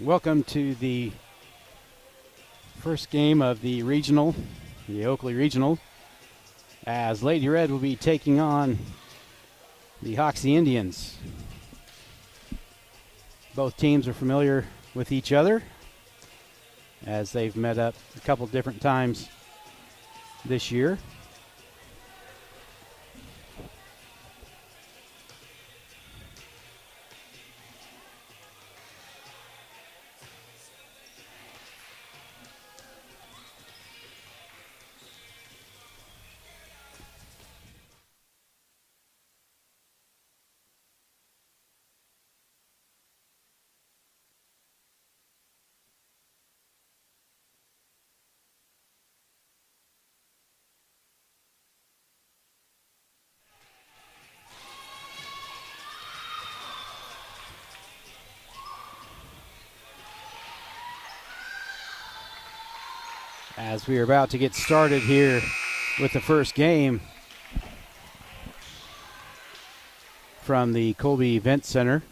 Welcome to the first game of the regional, the Oakley Regional, as Lady Red will be taking on the Hoxie Indians. Both teams are familiar with each other as they've met up a couple different times this year. As we are about to get started here with the first game from the Colby Event Center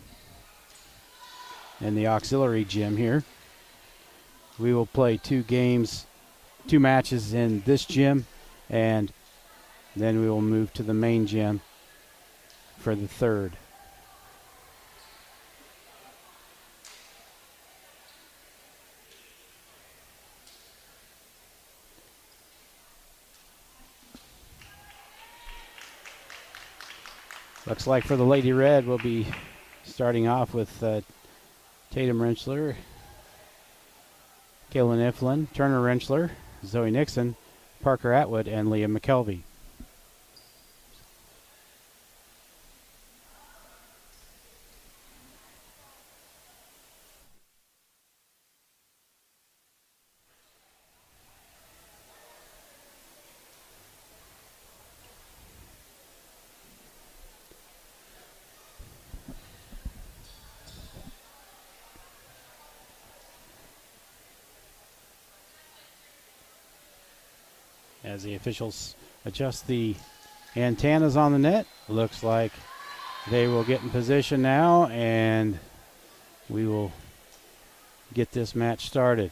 and the auxiliary gym here. We will play two matches in this gym, and then we will move to the main gym for the third. Looks like for the Lady Red, we'll be starting off with Tatum Rentschler, Kaylin Iflin, Turner Rentschler, Zoe Nixon, Parker Atwood, and Leah McKelvey. As the officials adjust the antennas on the net, looks like they will get in position now, and we will get this match started.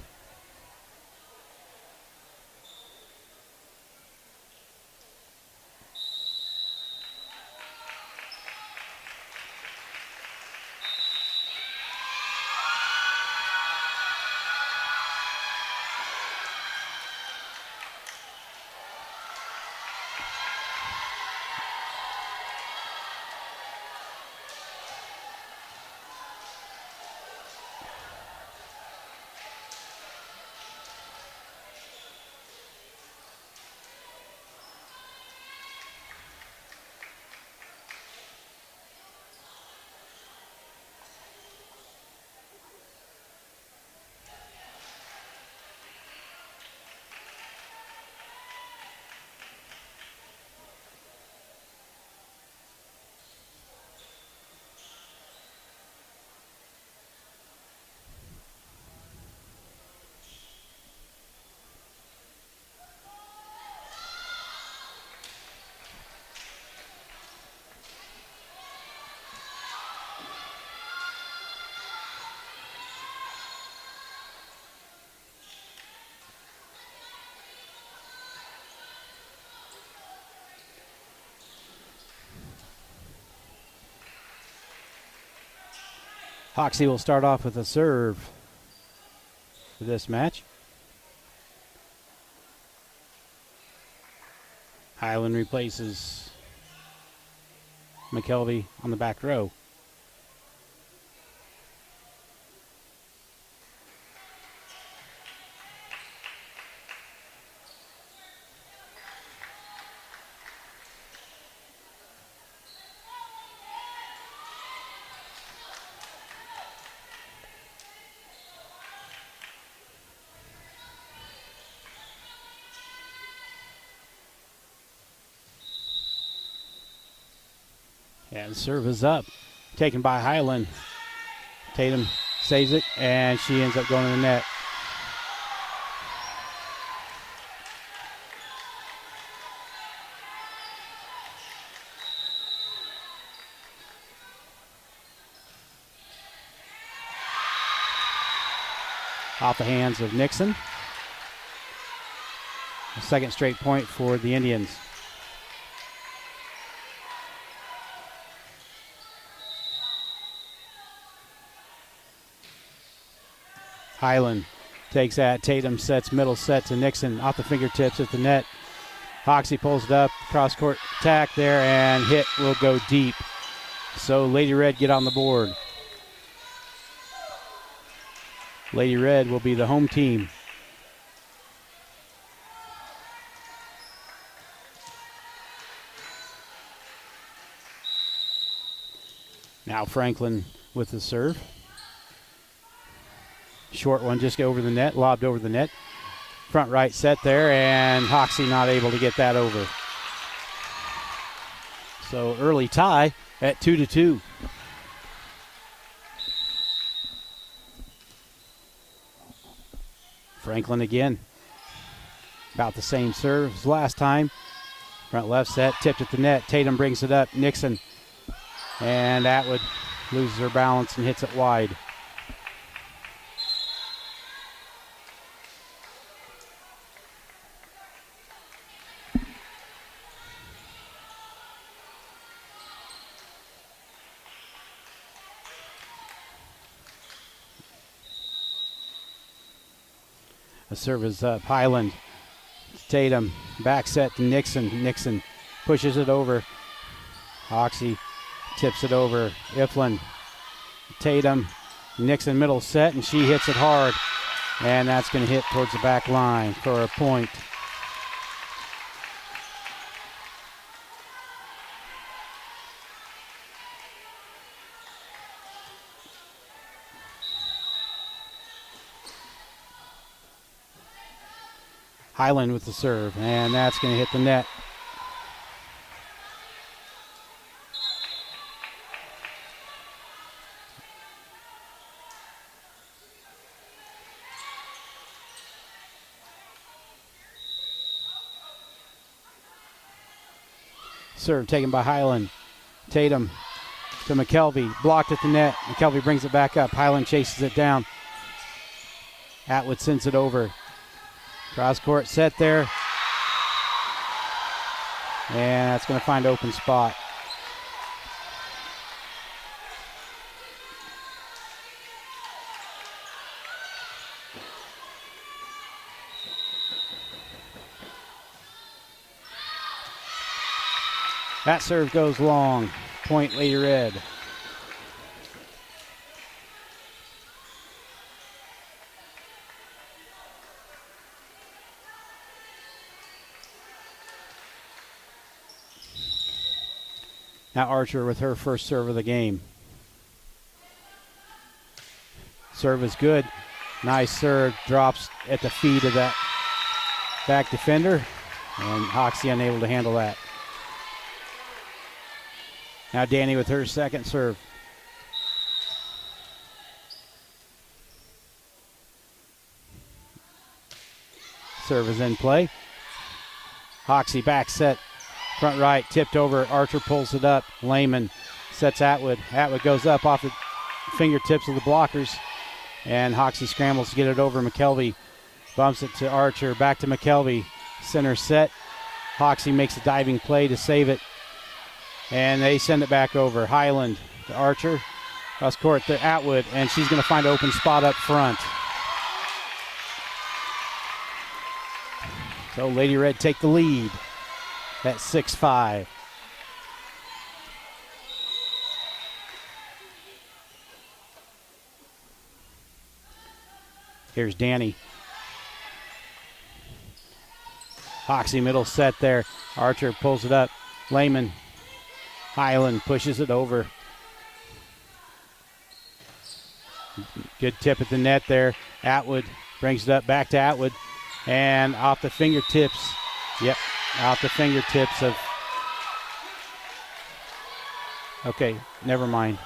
Hoxie will start off with a serve for this match. Highland replaces McKelvey on the back row. And serve is up. Taken by Highland. Tatum saves it, and she ends up going to the net. off the hands of Nixon. A second straight point for the Indians. Highland takes that. Tatum sets middle set to Nixon off the fingertips at the net. Hoxie pulls it up, cross-court attack there, and hit will go deep. So Lady Red get on the board. Lady Red will be the home team. Now Franklin with the serve. Short one just over the net, lobbed over the net. Front right set there, and Hoxie not able to get that over. So early tie at 2-2. Franklin again. About the same serve as last time. Front left set, tipped at the net. Tatum brings it up. Nixon. And Atwood loses her balance and hits it wide. The serve is up. Highland. Tatum. Back set to Nixon. Nixon pushes it over. Hoxie tips it over. Iflin. Tatum. Nixon middle set, and she hits it hard. And that's going to hit towards the back line for a point. Highland with the serve, and that's going to hit the net. Serve taken by Highland. Tatum to McKelvey, blocked at the net. McKelvey brings it back up. Highland chases it down. Atwood sends it over. Cross court set there. And that's going to find open spot. That serve goes long. Point Lady Red. Now Archer with her first serve of the game. Serve is good. Nice serve. Drops at the feet of that back defender. And Hoxie unable to handle that. Now Danny with her second serve. Serve is in play. Hoxie back set. Front right, tipped over. Archer pulls it up. Lehman sets Atwood. Atwood goes up off the fingertips of the blockers. And Hoxie scrambles to get it over. McKelvey bumps it to Archer. Back to McKelvey. Center set. Hoxie makes a diving play to save it. And they send it back over. Highland to Archer. Cross court to Atwood. And she's going to find an open spot up front. So Lady Red take the lead at 6-5. Here's Danny. Hoxie middle set there. Archer pulls it up. Lehman. Highland pushes it over. Good tip at the net there. Atwood brings it up back to Atwood. And off the fingertips. Yep, off the fingertips of... Okay, never mind.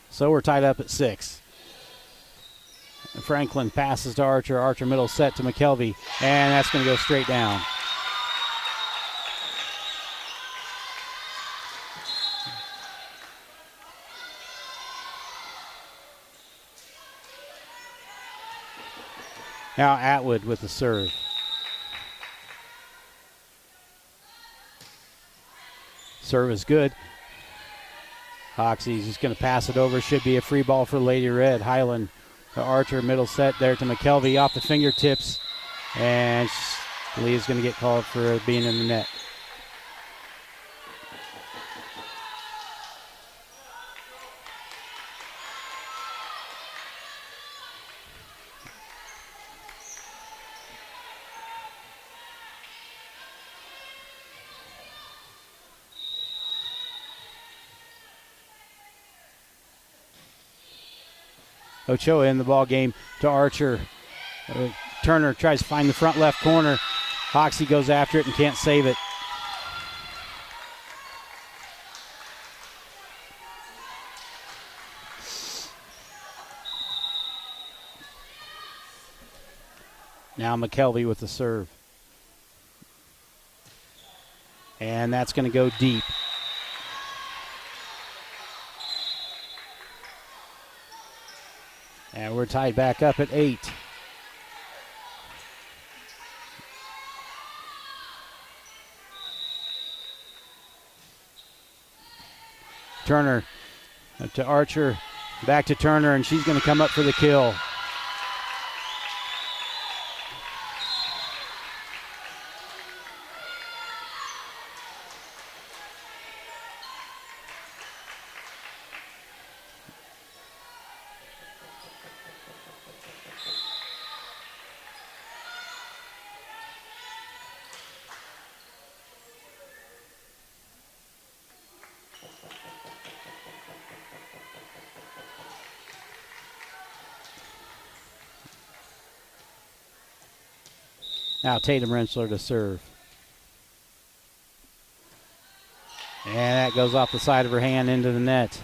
So we're tied up at 6. Franklin passes to Archer. Archer middle set to McKelvey. And that's going to go straight down. Now Atwood with the serve. Serve is good. Hoxie's just going to pass it over. Should be a free ball for Lady Red. Highland to Archer, middle set there to McKelvey off the fingertips. And Lee's going to get called for being in the net. Ochoa in the ball game to Archer. Turner tries to find the front left corner. Hoxie goes after it and can't save it. Now McKelvey with the serve. And that's going to go deep. And we're tied back up at 8. Turner to Archer, back to Turner, and she's going to come up for the kill. Now Tatum Rensler to serve. And that goes off the side of her hand into the net.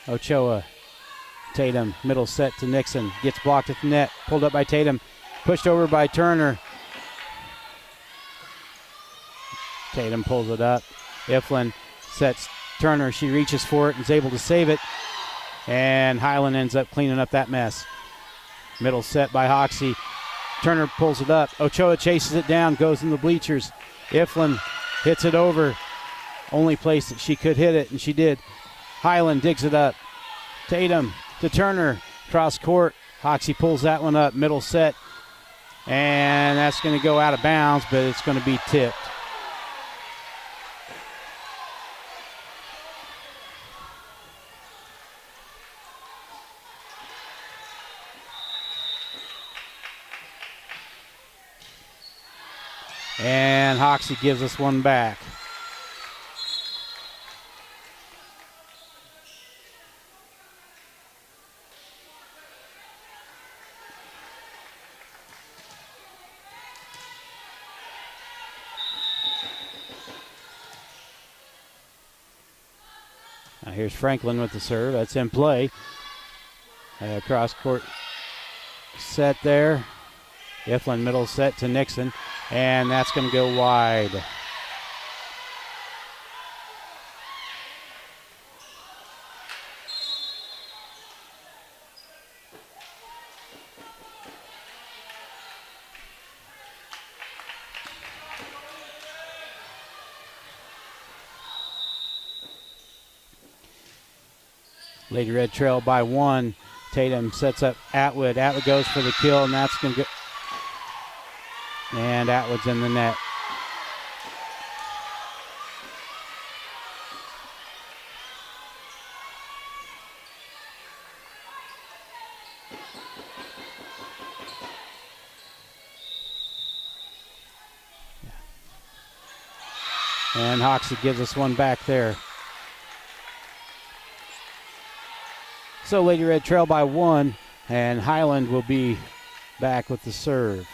Ochoa. Tatum, middle set to Nixon. Gets blocked at the net. Pulled up by Tatum. Pushed over by Turner. Tatum pulls it up. Iflin sets Turner. She reaches for it and is able to save it. And Highland ends up cleaning up that mess. Middle set by Hoxie. Turner pulls it up. Ochoa chases it down, goes in the bleachers. Iflin hits it over. Only place that she could hit it, and she did. Highland digs it up. Tatum to Turner. Cross court. Hoxie pulls that one up. Middle set. And that's going to go out of bounds, but it's going to be tipped. And Hoxie gives us one back. Now here's Franklin with the serve. That's in play. Cross court set there. Iflin middle set to Nixon. And that's going to go wide. Lady Red trail by 1. Tatum sets up Atwood. Atwood goes for the kill, and that's going to go. And Atwood's in the net. And Hoxie gives us one back there. So Lady Red trail by 1, and Highland will be back with the serve.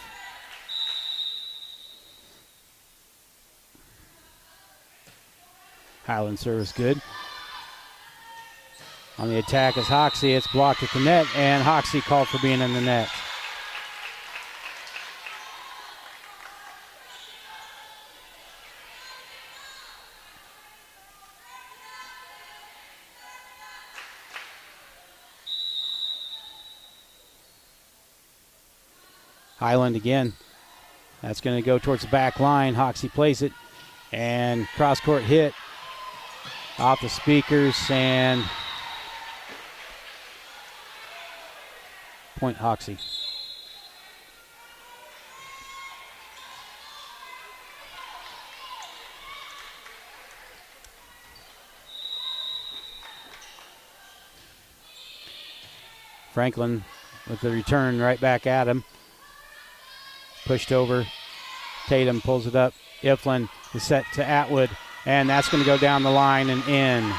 Highland serves good. On the attack is Hoxie. It's blocked at the net, and Hoxie called for being in the net. Highland again. That's going to go towards the back line. Hoxie plays it. And cross-court hit off the speakers. And point Hoxie. Franklin with the return right back at him. Pushed over. Tatum pulls it up. Iflin is set to Atwood, and that's going to go down the line and in.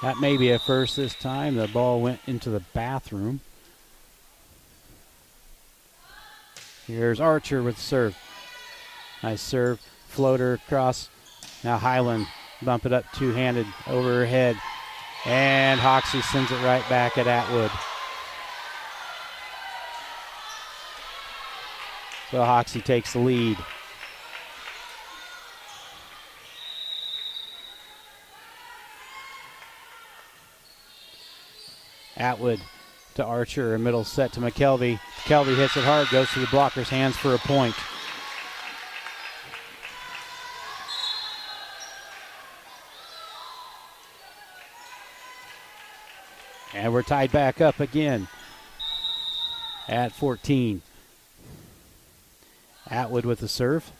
That may be a first this time. The ball went into the bathroom. Here's Archer with the serve. Nice serve. Floater across. Now Highland bump it up two-handed over her head. And Hoxie sends it right back at Atwood. So Hoxie takes the lead. Atwood to Archer, a middle set to McKelvey. McKelvey hits it hard, goes to the blocker's hands for a point. And we're tied back up again at 14. Atwood with the serve.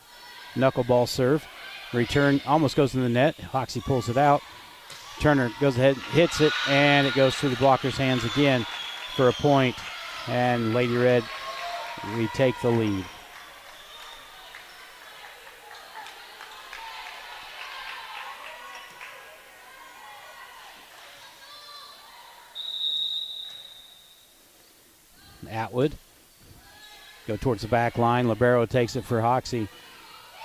Knuckleball serve. Return almost goes in the net. Hoxie pulls it out. Turner goes ahead, hits it, and it goes through the blocker's hands again for a point. And Lady Red, we take the lead. Atwood go towards the back line. Libero takes it for Hoxie,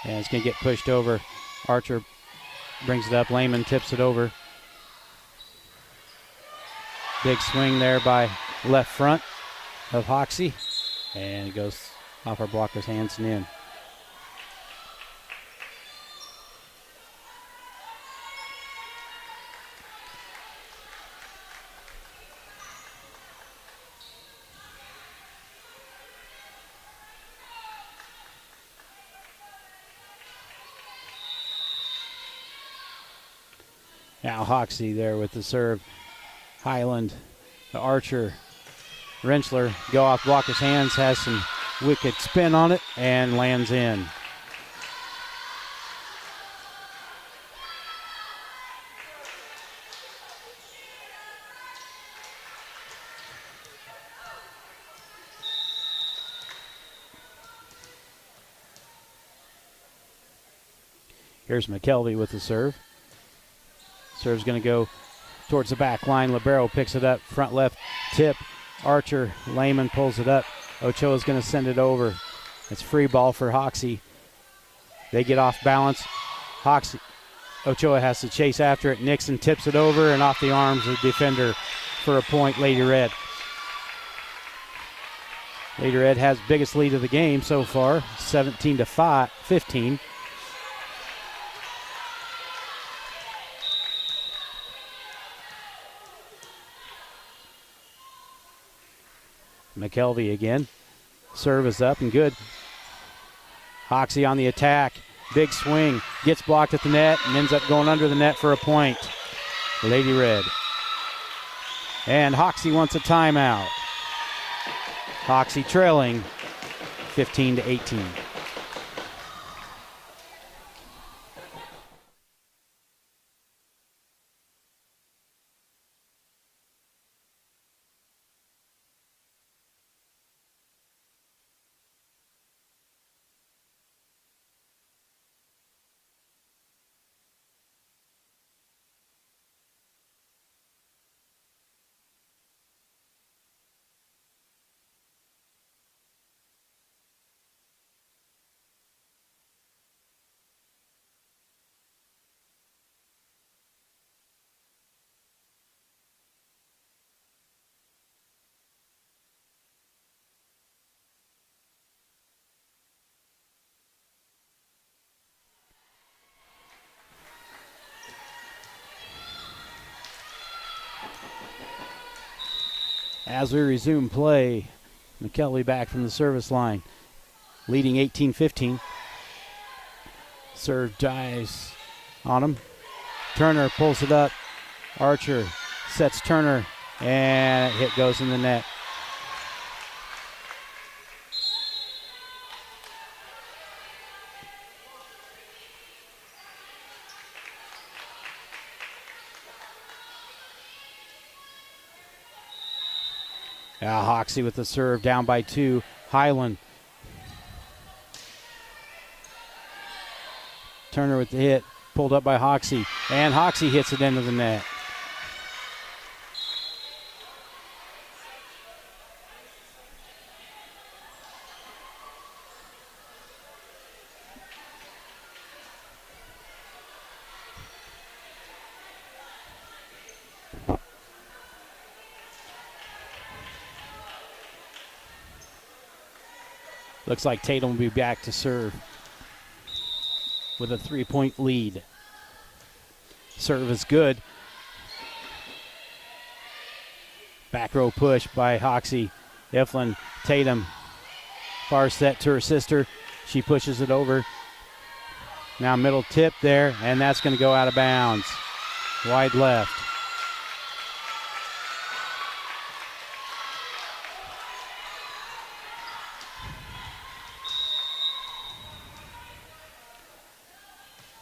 and it's going to get pushed over. Archer brings it up. Lehman tips it over. Big swing there by left front of Hoxie, and it goes off our blocker's hands and in. Now Hoxie there with the serve. Highland, the Archer, Rentschler go off blocker's hands, has some wicked spin on it, and lands in. Here's McKelvey with the serve. Serve's going to go towards the back line. Libero picks it up, front left tip. Archer, Lehman pulls it up. Ochoa's going to send it over. It's free ball for Hoxie. They get off balance. Hoxie, Ochoa has to chase after it. Nixon tips it over and off the arms of the defender for a point, Lady Red. Lady Red has biggest lead of the game so far, 17-15. McKelvey again. Serve is up and good. Hoxie on the attack. Big swing. Gets blocked at the net and ends up going under the net for a point. Lady Red. And Hoxie wants a timeout. Hoxie trailing 15-18. As we resume play, McKelvey back from the service line, leading 18-15. Serve dives on him. Turner pulls it up. Archer sets Turner, and hit goes in the net. Hoxie with the serve, down by 2. Highland. Turner with the hit, pulled up by Hoxie, and Hoxie hits it into the net. Looks like Tatum will be back to serve with a 3-point lead. Serve is good. Back row push by Hoxie. Iflin, Tatum, far set to her sister. She pushes it over. Now middle tip there, and that's going to go out of bounds. Wide left.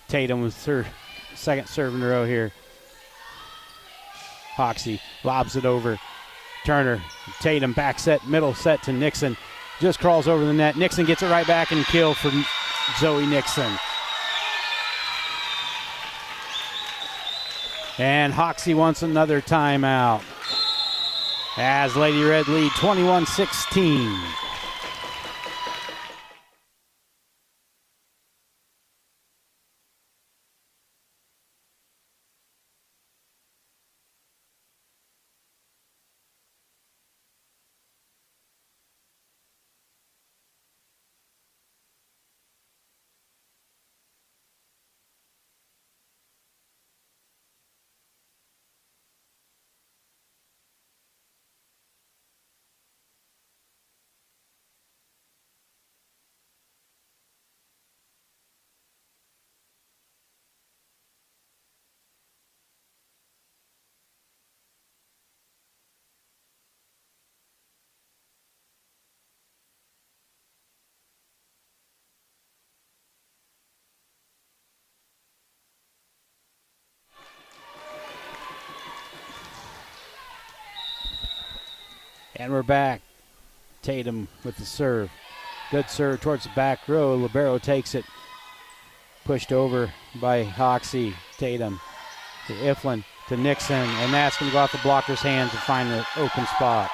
Tatum with her second serve in a row here. Hoxie lobs it over. Turner, Tatum back set, middle set to Nixon. Just crawls over the net. Nixon gets it right back and kill for Zoe Nixon. And Hoxie wants another timeout as Lady Red lead 21-16. And we're back. Tatum with the serve. Good serve towards the back row. Libero takes it. Pushed over by Hoxie. Tatum to Iflin to Nixon. And that's going to go off the blocker's hands to find the open spot.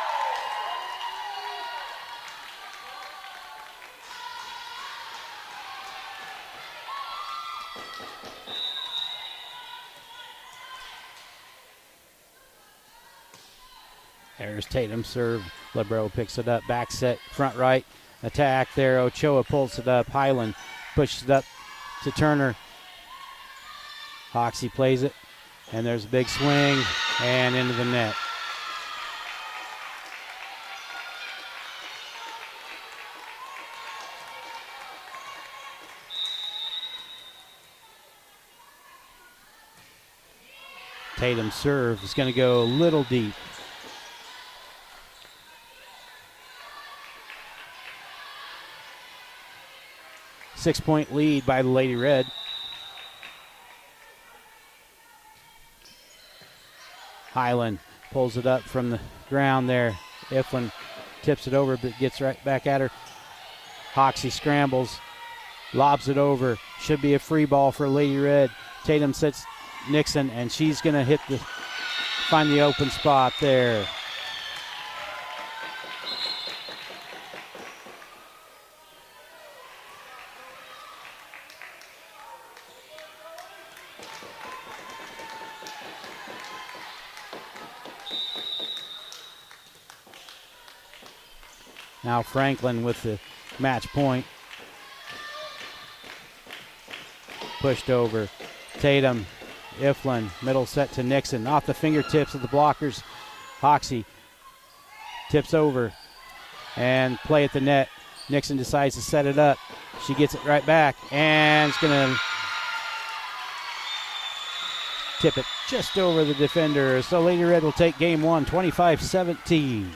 There's Tatum's serve. Libero picks it up. Back set, front right. Attack there. Ochoa pulls it up. Highland pushes it up to Turner. Hoxie plays it. And there's a big swing and into the net. Tatum's serve is going to go a little deep. Six-point lead by the Lady Red. Highland pulls it up from the ground there. Iflin tips it over, but gets right back at her. Hoxie scrambles, lobs it over. Should be a free ball for Lady Red. Tatum sets Nixon, and she's going to find the open spot there. Now Franklin with the match point. Pushed over. Tatum, Iflin, middle set to Nixon. Off the fingertips of the blockers. Hoxie Tips over. And play at the net. Nixon decides to set it up. She gets it right back. And it's going to tip it just over the defender. So Lady Red will take game one, 25-17.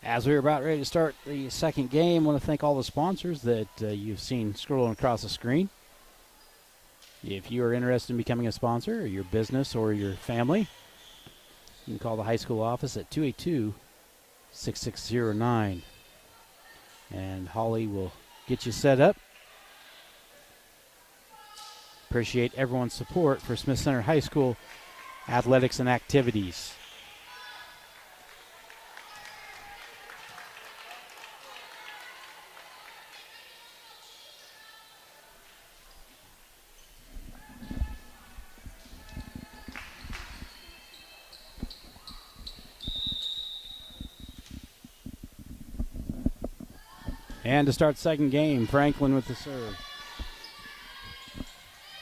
As we're about ready to start the second game, I want to thank all the sponsors that you've seen scrolling across the screen. If you are interested in becoming a sponsor, or your business or your family, you can call the high school office at 282-6609. And Holly will get you set up. Appreciate everyone's support for Smith Center High School athletics and activities. And to start the second game, Franklin with the serve.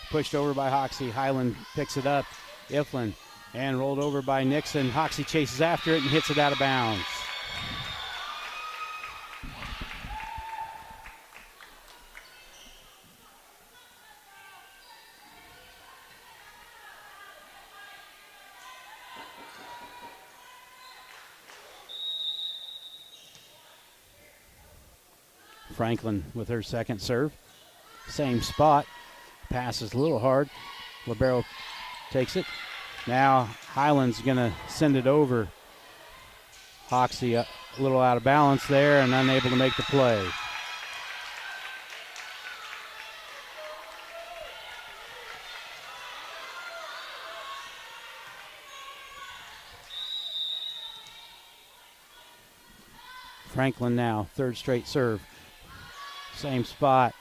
Pushed over by Hoxie. Highland picks it up. Iflin. And rolled over by Nixon. Hoxie chases after it and hits it out of bounds. Franklin with her second serve. Same spot. Passes a little hard. Libero takes it. Now Highland's going to send it over. Hoxie a little out of balance there and unable to make the play. Franklin now, third straight serve. Same spot.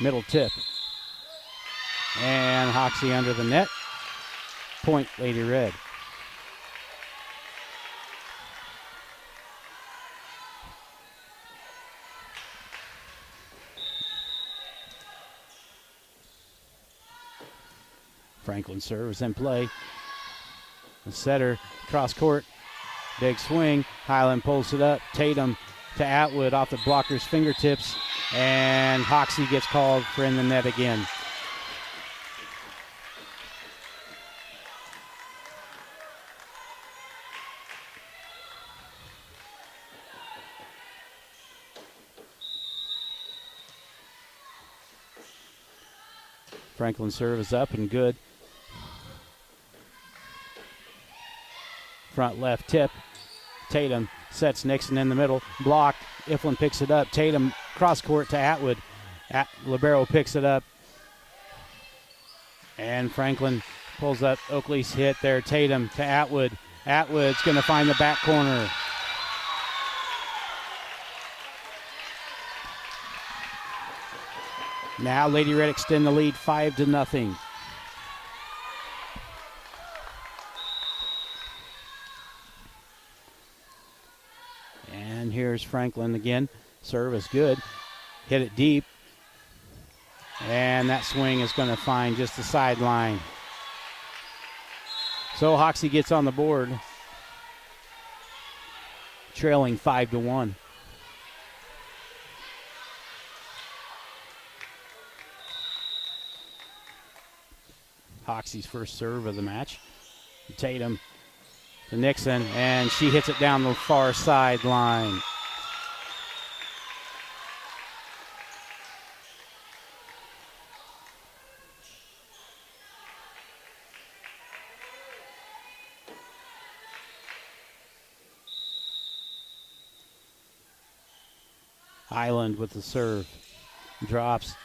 Middle tip. And Hoxie under the net. Point, Lady Red. Franklin serves in play. The setter, cross court. Big swing. Highland pulls it up. Tatum to Atwood off the blocker's fingertips. And Hoxie gets called for in the net again. Franklin's serve is up and good. Front left tip. Tatum sets Nixon in the middle. Blocked. Iflin picks it up. Tatum cross court to Atwood. Libero picks it up. And Franklin Pulls up Oakley's hit there. Tatum to Atwood. Atwood's going to find the back corner. Now Lady Red extend the lead 5-0. And here's Franklin again. Serve is good. Hit it deep. And that swing is going to find just the sideline. So Hoxie gets on the board, trailing 5-1. Hoxie's first serve of the match. Tatum to Nixon, and she hits it down the far sideline. Highland with the serve. Drops.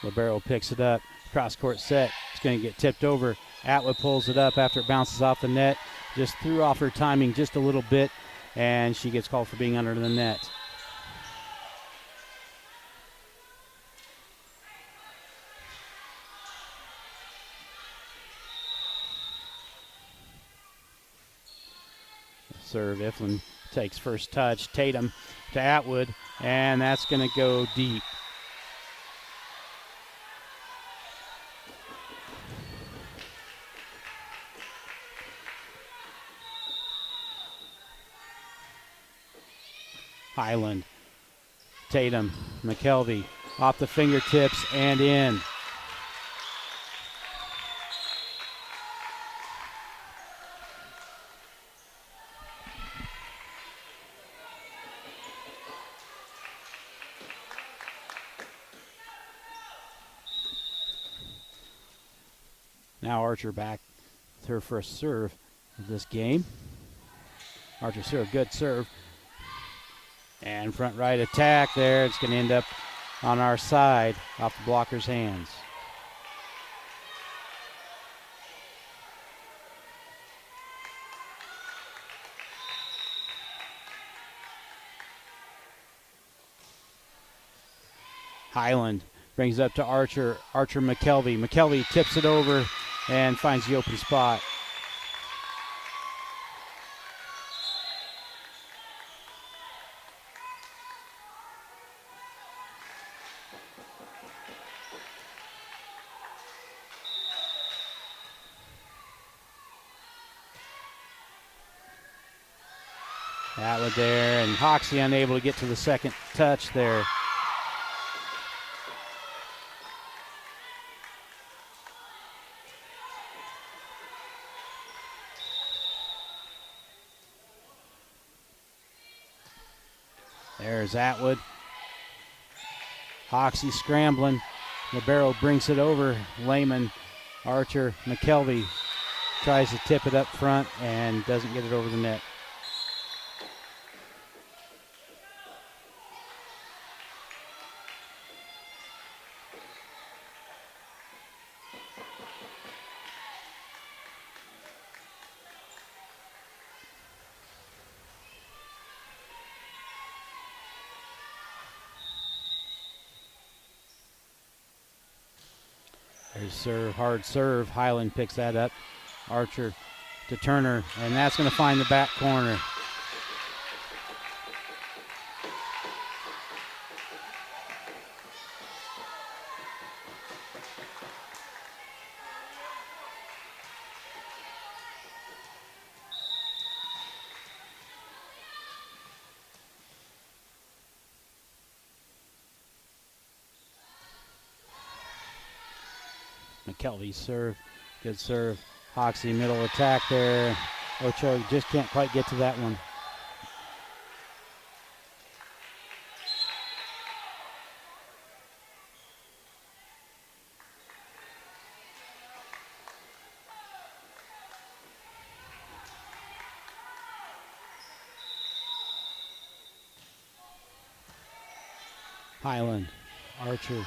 Libero picks it up. Cross-court set. It's going to get tipped over. Atwood pulls it up after it bounces off the net. Just threw off her timing just a little bit, and she gets called for being under the net. Serve. Iflin takes first touch. Tatum to Atwood, and that's going to go deep. Highland, Tatum, McKelvey, off the fingertips and in. Now Archer back with her first serve of this game. Archer serve, good serve. And front right attack there. It's going to end up on our side off the blocker's hands. Highland brings it up to Archer. Archer McKelvey. McKelvey tips it over and finds the open spot. Atwood there, and Hoxie unable to get to the second touch there. There's Atwood. Hoxie scrambling. Libero brings it over. Lehman, Archer, McKelvey tries to tip it up front and doesn't get it over the net. There's serve, hard serve. Highland picks that up. Archer to Turner, and that's going to find the back corner. McKelvey serve, good serve. Hoxie middle attack there. Ocho just can't quite get to that one. Highland, Archer,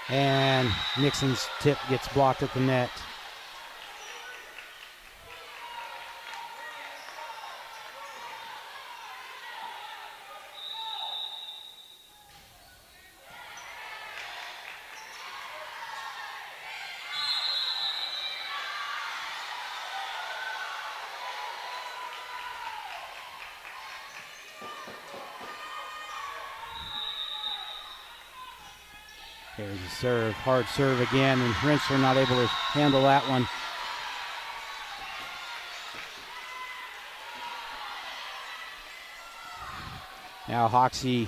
and Nixon's tip gets blocked at the net. Here's a serve, hard serve again, and Rensler not able to handle that one. Now Hoxie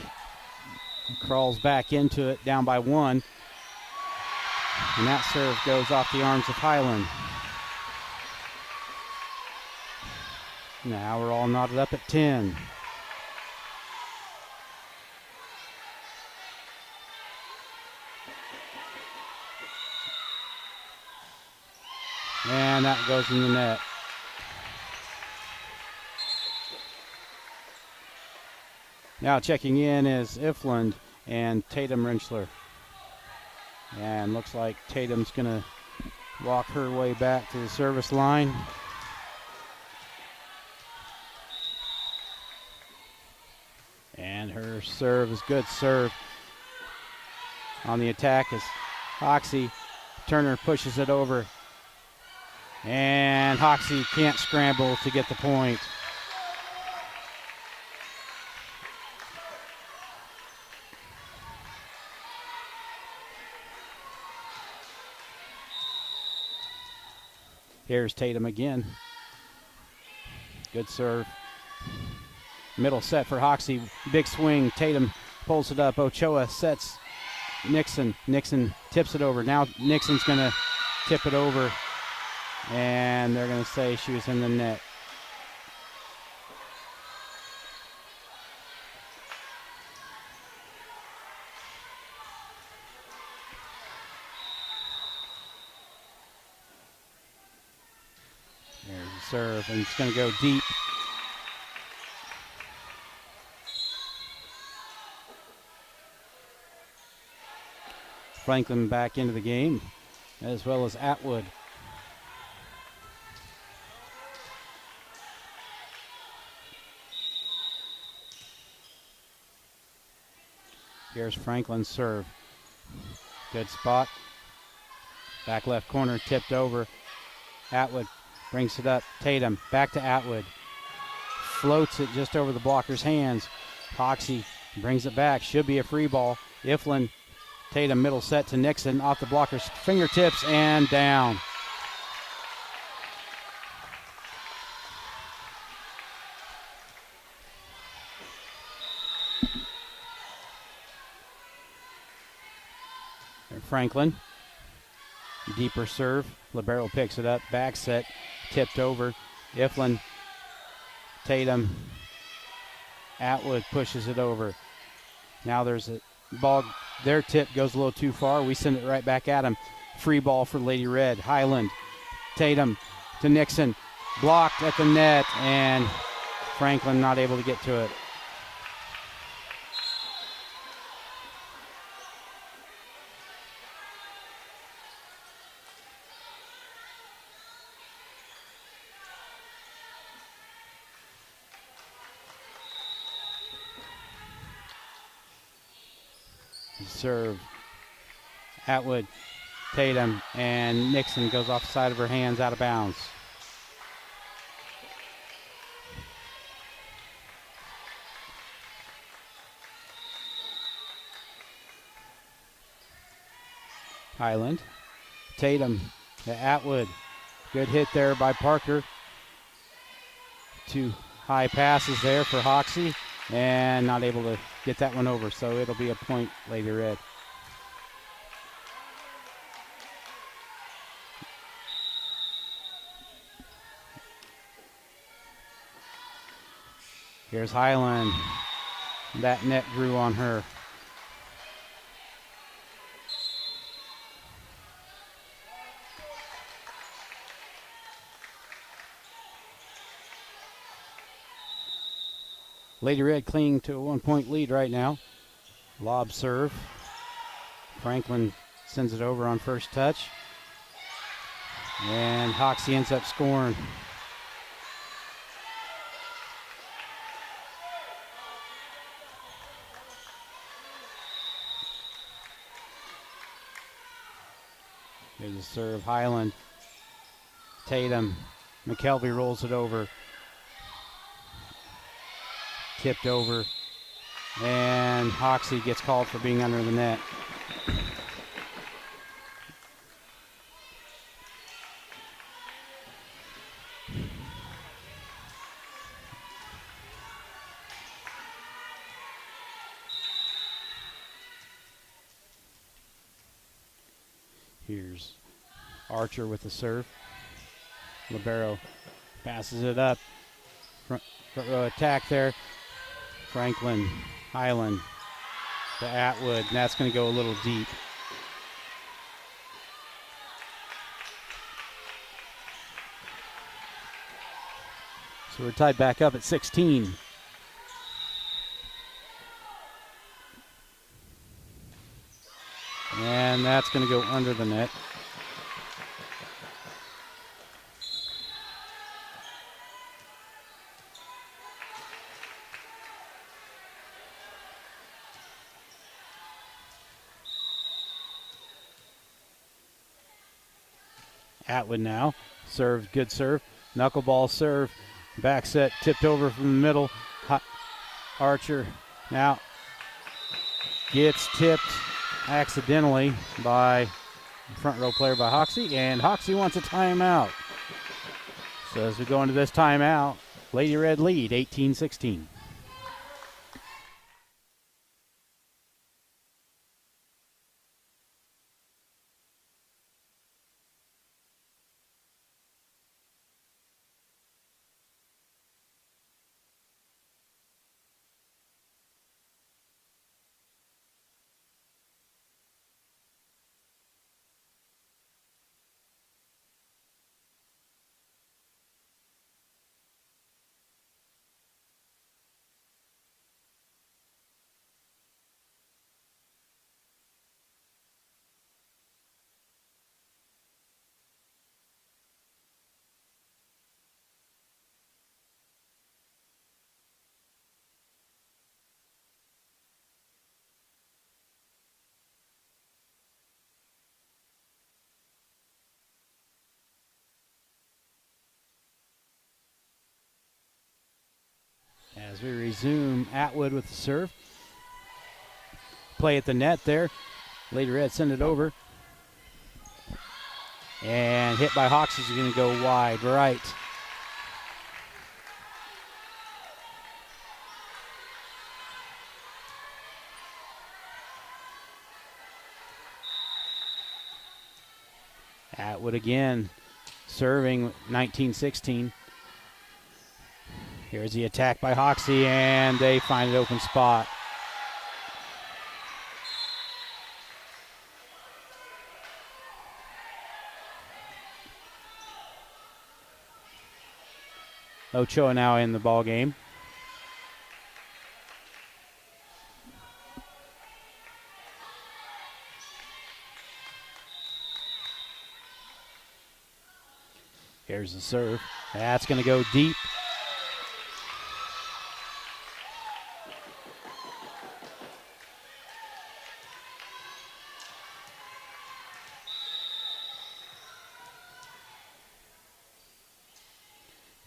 crawls back into it, down by 1. And that serve goes off the arms of Highland. Now we're all knotted up at 10. And that goes in the net. Now checking in is Ifland and Tatum Rensler. And looks like Tatum's going to walk her way back to the service line. And her serve is good serve. On the attack is Hoxie. Turner pushes it over. And Hoxie can't scramble to get the point. Here's Tatum again. Good serve. Middle set for Hoxie. Big swing. Tatum pulls it up. Ochoa sets Nixon. Nixon tips it over. Now Nixon's going to tip it over. And they're going to say she was in the net. There's the serve, and it's going to go deep. Franklin back into the game, as well as Atwood. Here's Franklin's serve. Good spot. Back left corner, tipped over. Atwood brings it up. Tatum, back to Atwood. Floats it just over the blocker's hands. Hoxie brings it back. Should be a free ball. Ifland, Tatum, middle set to Nixon. Off the blocker's fingertips and down. Franklin, deeper serve. Libero picks it up. Back set, tipped over. Ifland, Tatum, Atwood pushes it over. Now there's a ball. Their tip goes a little too far. We send it right back at him. Free ball for Lady Red. Highland, Tatum to Nixon. Blocked at the net, and Franklin not able to get to it. Serve. Atwood, Tatum, and Nixon goes off the side of her hands, out of bounds. Highland, Tatum to Atwood. Good hit there by Parker. 2 high passes there for Hoxie, and not able to get that one over, so it'll be a point Lady Red. Here's Highland. That net grew on her. Lady Red clinging to a 1-point lead right now. Lob serve. Franklin sends it over on first touch. And Hoxie ends up scoring. There's a serve. Highland. Tatum. McKelvey rolls it over. Tipped over, and Hoxie gets called for being under the net. Here's Archer with the serve. Libero passes it up. Front row attack there. Franklin, Highland to Atwood, and that's going to go a little deep. So we're tied back up at 16. And that's going to go under the net. Atwood now. Serve, good serve. Knuckleball serve. Back set, tipped over from the middle. Archer now gets tipped accidentally by front row player by Hoxie, and Hoxie wants a timeout. So as we go into this timeout, Lady Red lead 18-16. As we resume, Atwood with the serve. Play at the net there. Lady Red send it over. And hit by Hoxie is going to go wide right. Atwood again, serving 19-16. Here's the attack by Hoxie, and they find an open spot. Ochoa now in the ball game. Here's the serve. That's going to go deep.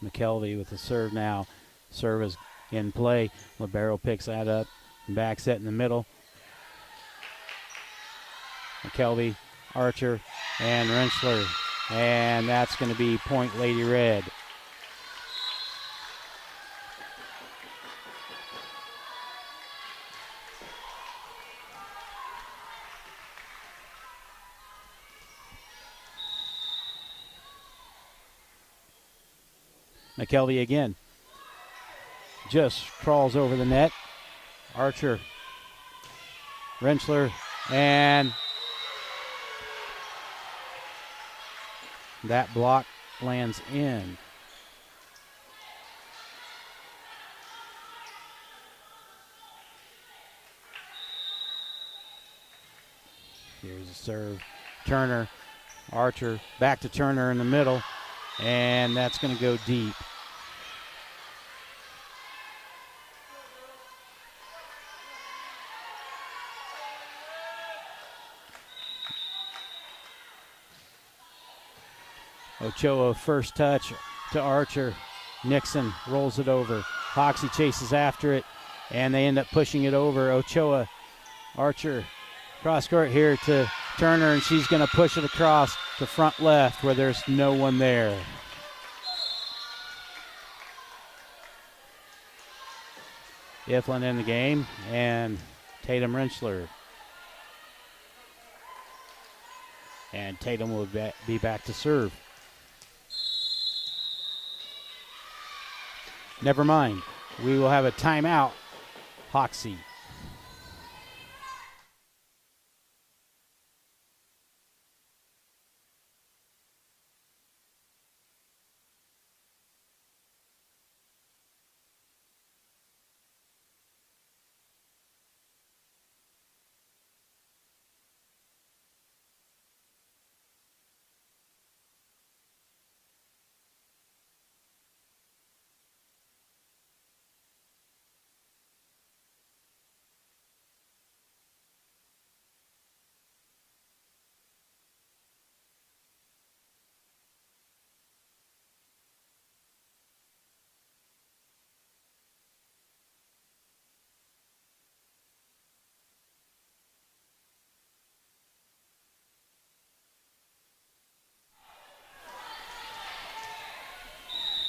McKelvey with the serve now. Serve is in play. Libero picks that up. Back set in the middle. McKelvey, Archer, and Rentschler. And that's going to be point Lady Red. McKelvey again. Just crawls over the net. Archer, Rentschler, and that block lands in. Here's a serve. Turner, Archer, back to Turner in the middle, and that's going to go deep. Ochoa first touch to Archer. Nixon rolls it over. Hoxie chases after it, and they end up pushing it over. Ochoa, Archer, cross court here to Turner, and she's going to push it across to front left where there's no one there. Iflin in the game, and Tatum Rentschler. And Tatum will be back to serve. Never mind. We will have a timeout. Hoxie.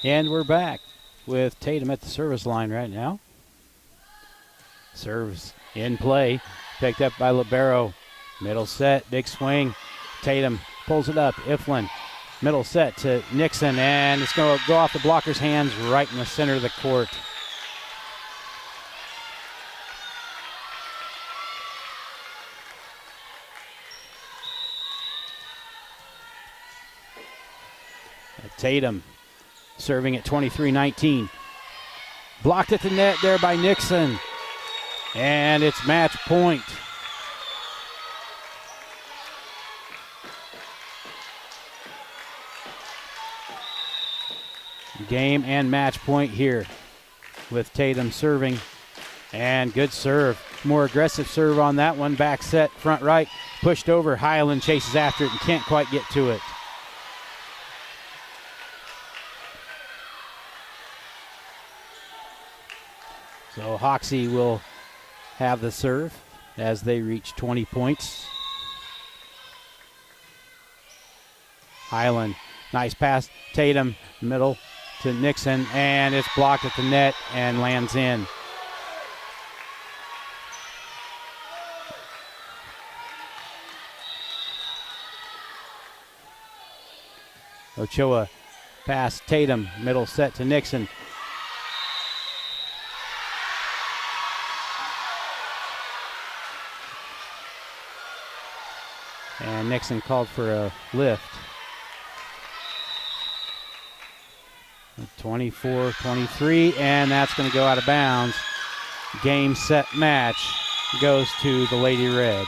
And we're back with Tatum at the service line right now. Serves in play. Picked up by Libero. Middle set, big swing. Tatum pulls it up. Iflin, middle set to Nixon, and it's going to go off the blocker's hands right in the center of the court. Tatum serving at 23-19. Blocked at the net there by Nixon. And it's match point. Game and match point here with Tatum serving. And good serve. More aggressive serve on that one. Back set, front right. Pushed over. Highland chases after it and can't quite get to it. So Hoxie will have the serve as they reach 20 points. Highland, nice pass. Tatum, middle to Nixon, and it's blocked at the net and lands in. Ochoa pass, Tatum, middle set to Nixon. And Nixon called for a lift. 24-23, and that's going to go out of bounds. Game, set, match goes to the Lady Red.